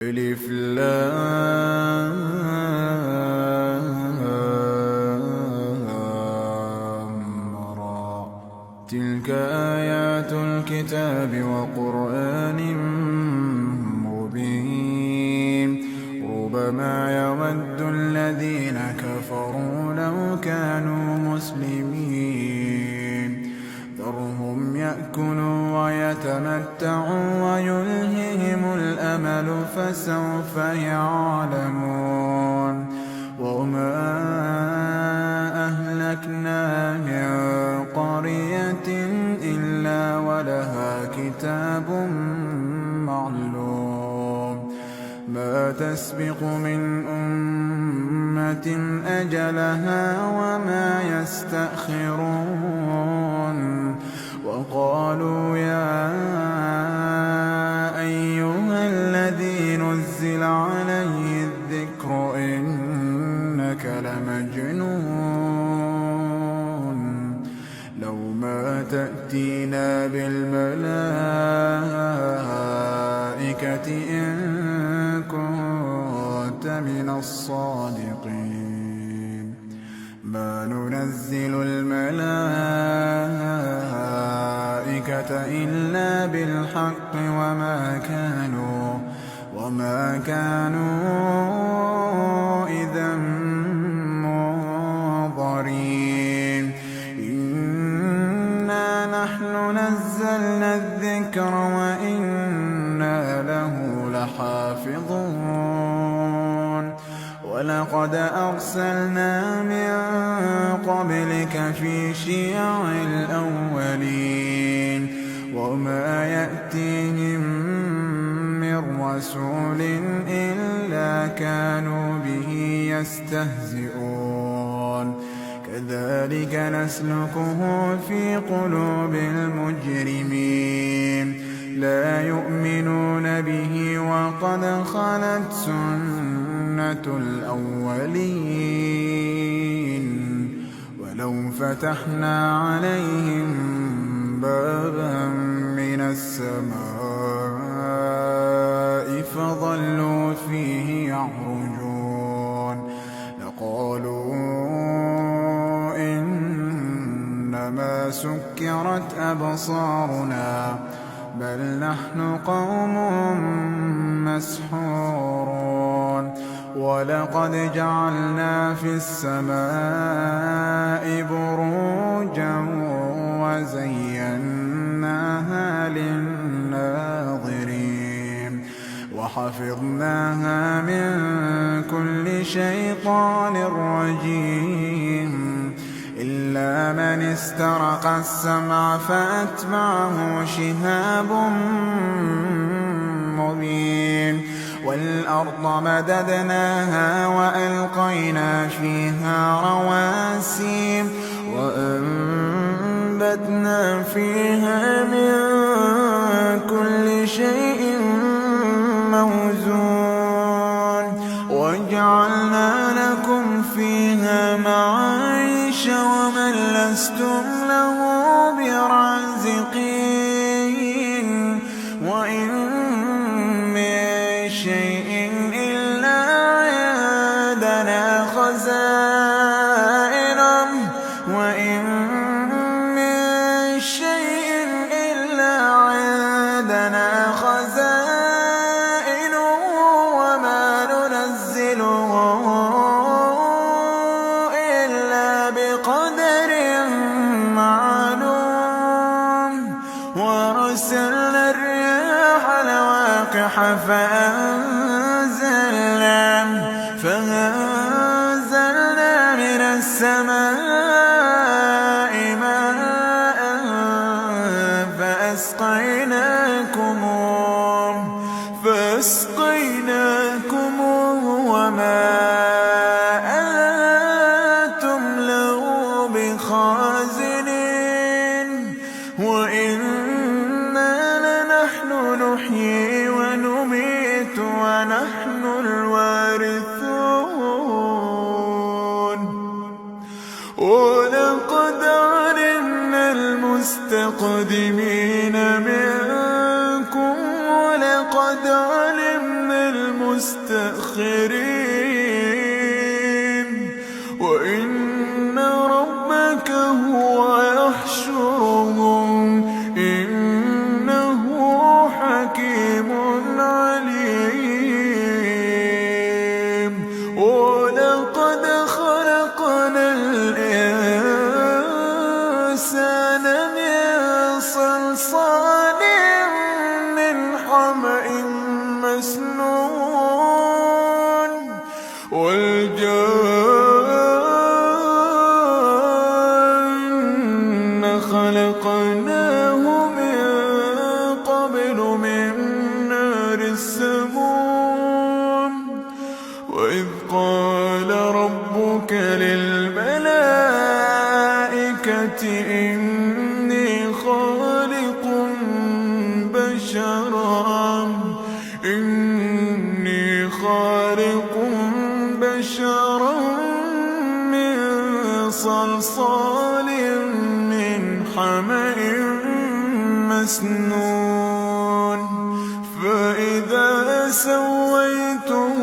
ألف لام را. تلك آيات الكتاب وقرآن مبين. ربما يود الذين كفروا لو كانوا مسلمين. ذرهم يأكلوا ويتمتعوا ويلههم الأمل فسوف يعلمون. وما أهلكنا من قرية إلا ولها كتاب معلوم. ما تسبق من أمة أجلها وما يستأخرون. وقالوا يا أيها الذي نزل عليه الذكر إنك لمجنون. لو ما تأتينا بالملائكة إن كنت من الصادقين. ما ننزل الملائكة إلا بالحق وما كانوا إذا منظرين. إنا نحن نزلنا الذكر وإنا له لحافظون. ولقد أرسلنا من قبلك في شيع الأولين. وما يأتيهم من رسول إلا كانوا به يستهزئون. كذلك نسلكه في قلوب المجرمين. لا يؤمنون به وقد خلت سنة الأولين. ولو فتحنا عليهم بابا من السماء فظلوا فيه يعرجون لقالوا إنما سكرت أبصارنا بل نحن قوم مسحورون. ولقد جعلنا في السماء بروجا وزيناها للناظرين. وحفظناها من كل شيطان رجيم إلا من استرق السمع فأتبعه شهاب مبين. والأرض مددناها وألقينا فيها رواسي وأنبتنا فيها من كل شيء موزون. وجعلنا لكم فيها معايش ومن لستم له برازقين. وإن من شيء إلا عندنا خزائنه. وإن من شيء إلا عندنا خزائنه وما ننزله إلا بقدر معلوم. وأرسلنا الرياح لواقح فأنزلنا من السماء ماء فأسقيناكموه وما أنتم له بخازنين. وإنا لنحن نحيي ونميت ونحن الوارثون. ولقد علمنا المستقدمين منكم ولقد علمنا مستأخرين وإن ربك هو يحشرهم إنه حكيم عليم ولقد خلقنا الإنسان من صلصال من حمأ مسنون والجان خلقناه من قبل من نار السموم وإذ قال ربك للملائكة إني خالق بشرا من صلصال من حمأ مسنون فإذا سويته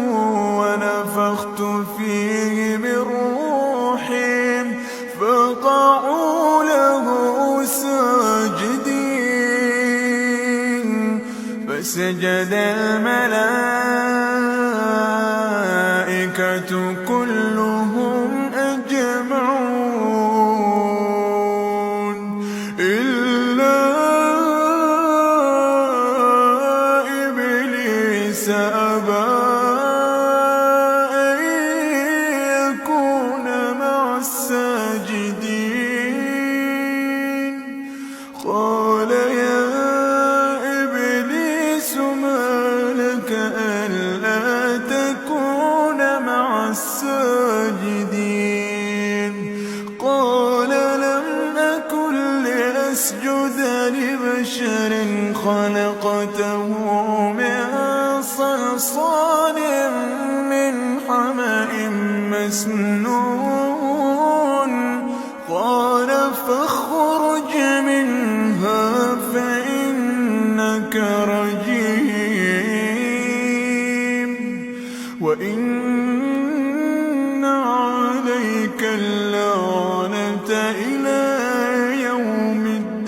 ونفخت فيه من روحي فقعوا له ساجدين فسجد الملائكة كلهم أجمعون إلا إبليس أبى أن يكون مع الساجدين قال يا إبليس ما لك ألا تكون مع الساجدين قال لم أكن لأسجد لبشر خلقته من صلصال من حمأ مسنون قال فاخرج منها فإنك رجيم وإن عليك اللعنة إلى يوم الدين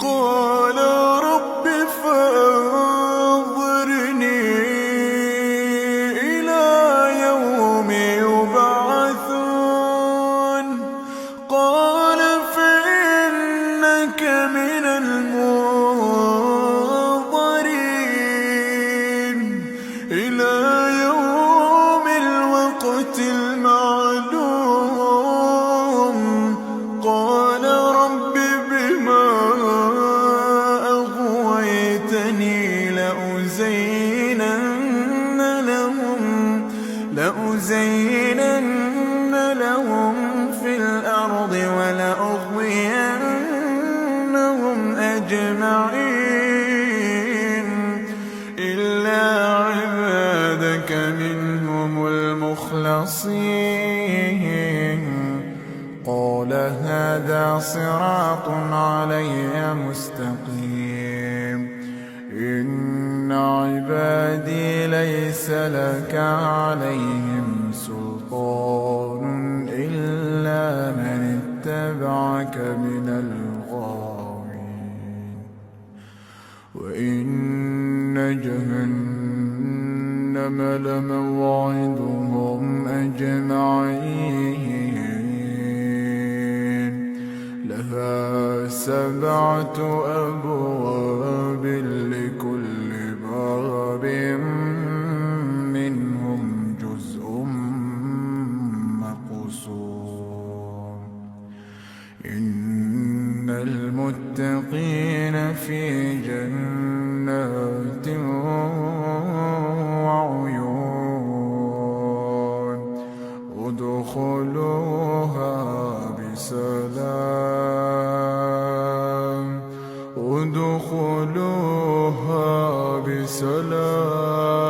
قال رب فأنظرني إلى يوم يبعثون قال فإنك من المنظرين إلى يوم الوقت المعلوم قال رب بما أغويتني لأزينن لهم في الأرض ولأغوينهم أجمعين إلا عبادك منهم المخلصين قال هذا صراط علي مستقيم إن عبادي ليس لك عليهم سلطان إلا من اتبعك من الغاوين وإن جهنم لموعدهم أجمعين لها 7 أبواب لكل باب منهم جزء مقسوم إن المتقين في جنات وعيون ادخلوها بسلام ادخلوها بسلام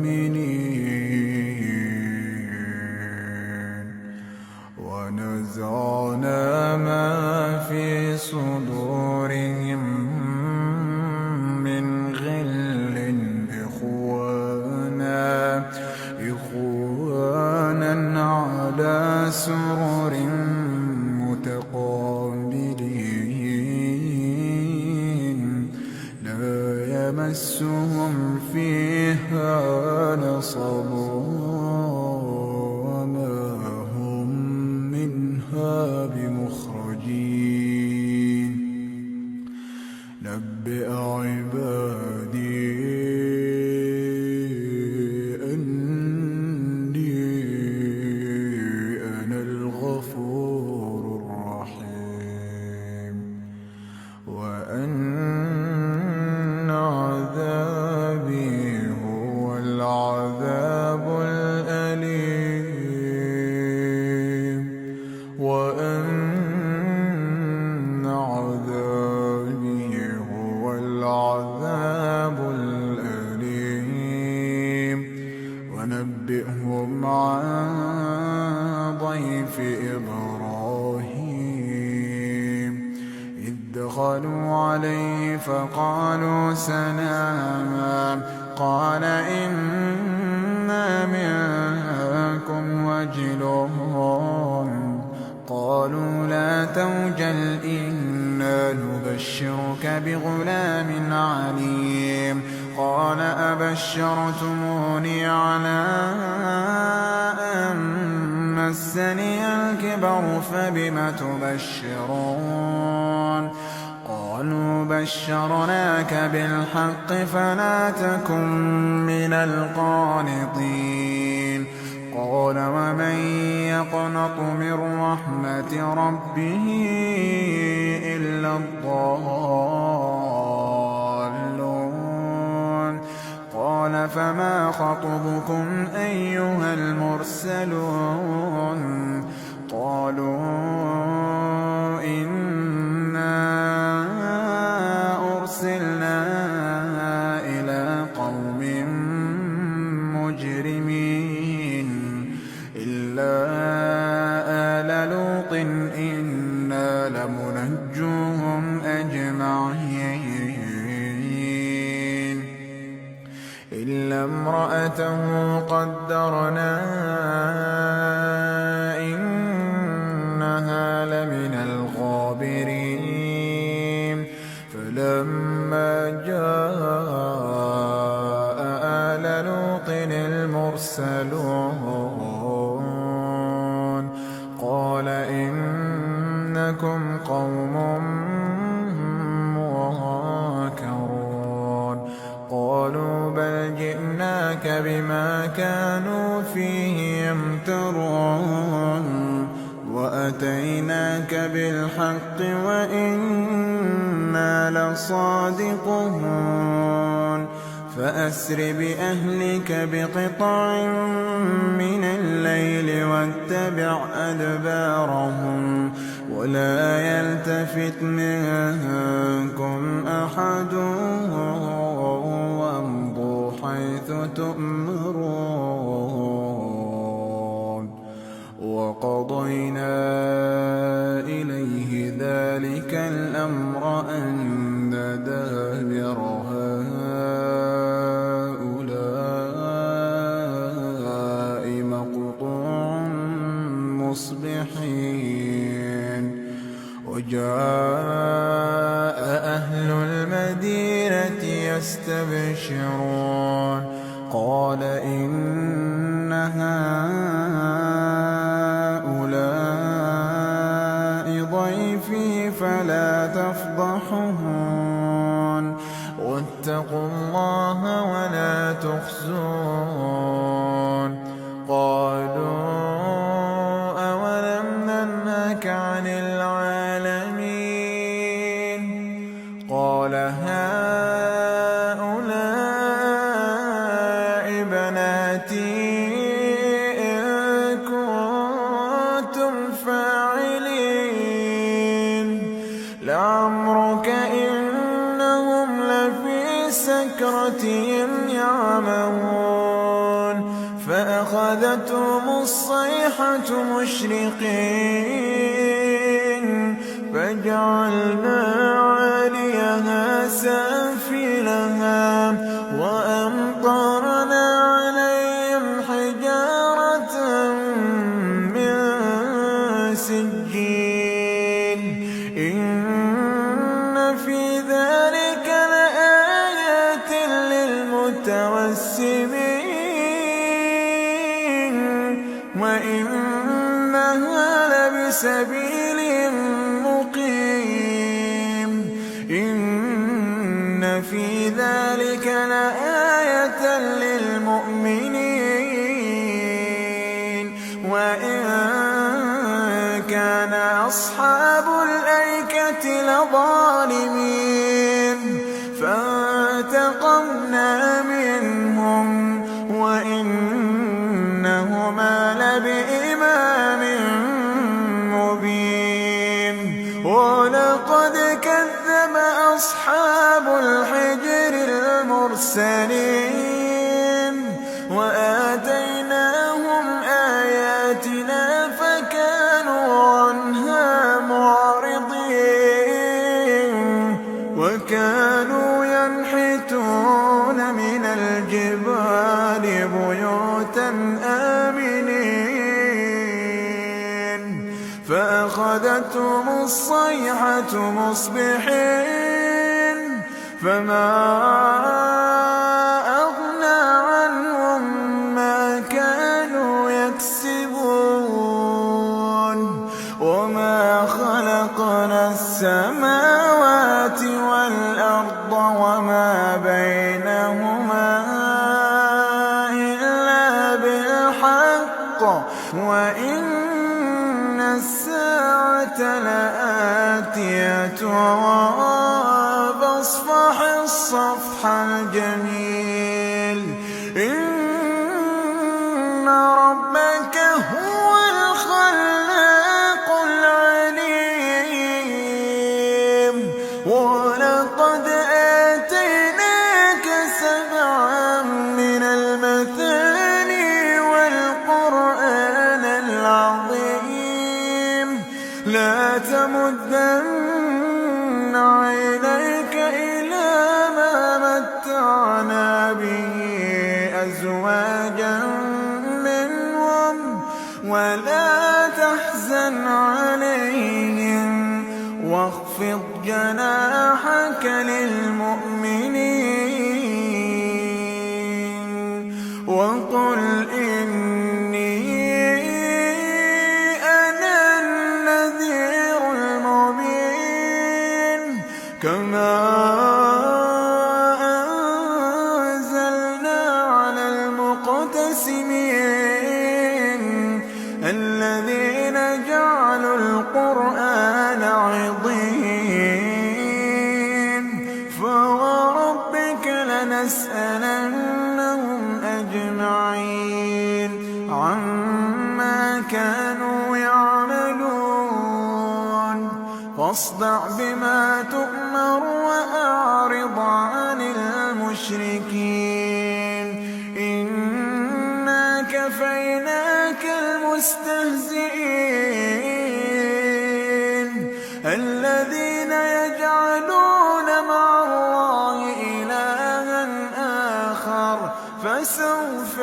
آمنين وما هم منها بمخرجين نبئ عبادي أني أنا الغفور الرحيم وأن عذابي هو العذاب الأليم وأن عذابي هو العذاب الأليم ونبئهم عن ضيف إبراهيم إذ دخلوا عليه فقالوا سلاما قال إنا منكم وجلون قالوا لا توجل إنا نبشرك بغلام عليم قال أبشرتموني على أن مسني الكبر فبم تبشرون قالوا بشرناك بالحق فلا تكن من القانطين قال ومن يقنط من رحمة ربه إلا الضالون قال فما خطبكم أيها المرسلون قالوا إنا أرسلنا إلى قوم مجرمين إلا آل لوط إنا لمنجوهم أجمعين إلا امرأته قدرنا إنها لمن الغابرين فلما جاء آل لوط المرسلون قال إنكم قوم منكرون قالوا بل جئناك بما كانوا فيه يمترون وأتيناك بالحق وإنا لصادقون فأسر بأهلك بقطع من الليل واتبع أدبارهم ولا يلتفت منكم أحد وامضوا حيث تؤمرون وقضينا إليه ذلك الأمر أن دابر هؤلاء مقطوع مصبحين وجاء أهل المدينة يستبشرون قال إن هؤلاء ضيفي فلا تفضحون واتقوا الله ولا تخزون قالوا أولم ننهك عن العالمين قال هؤلاء بناتي إن كنتم فاعلين لعمرك إنهم لفي سكرتهم يعمهون فأخذتهم الصيحة مشرقين فجعلنا عاليها سافلها وأمطرنا عليهم حجارة من سجيل إن في ذلك لآيات للمتوسمين وإنها لبسبيل مقيم إن في ذلك لآية للمؤمنين وإن كان أصحاب الأيكة لظالمين فانتقمنا منهم وإنهما لبإمام مبين ولقد كذب أصحاب الحجر المرسلين وآتيناهم آياتنا فكانوا عنها معرضين وكانوا ينحتون من الجبال بيوتا آمنين فأخذتهم الصيحة مصبحين فما أغنى عنهم ما كانوا يكسبون وما خلقنا السماوات والأرض وما بينهما إلا بالحق وإن الساعة لآتية فاصفح الصفح الجميل إن ربك هو الخلاق العليم ولقد آتيناك 7 من المثاني والقرآن العظيم لا تمدن عينيك إلى ما متعنا به أزواجا منهم ولا تحزن عليهم واخفض جناحك للمؤمنين وقل إني أنا النذير المبين كما أنزلنا على المقتسمين الذين جعلوا القرآن عضين فوربك لنسألنهم أجمعين عما كانوا يعملون فاصدع بما تؤمر وأعرض عن المشركين إنا كفيناك المستهزئين الذين يجعلون مع الله إلها آخر فسوف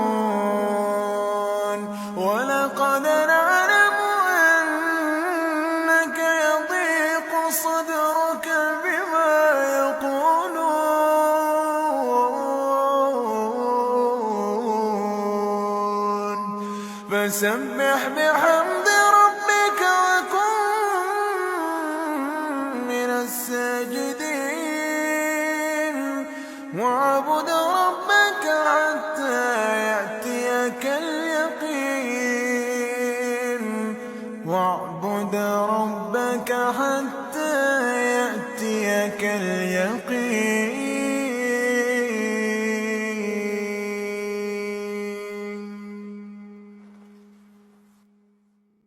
يعلمون ولقد نعلم أنك يضيق صدرك بما يقولون فسبح بحمد ربك وكن من الساجدين واعبد ربك حتى يأتيك اليقين واعبد ربك حتى يأتيك اليقين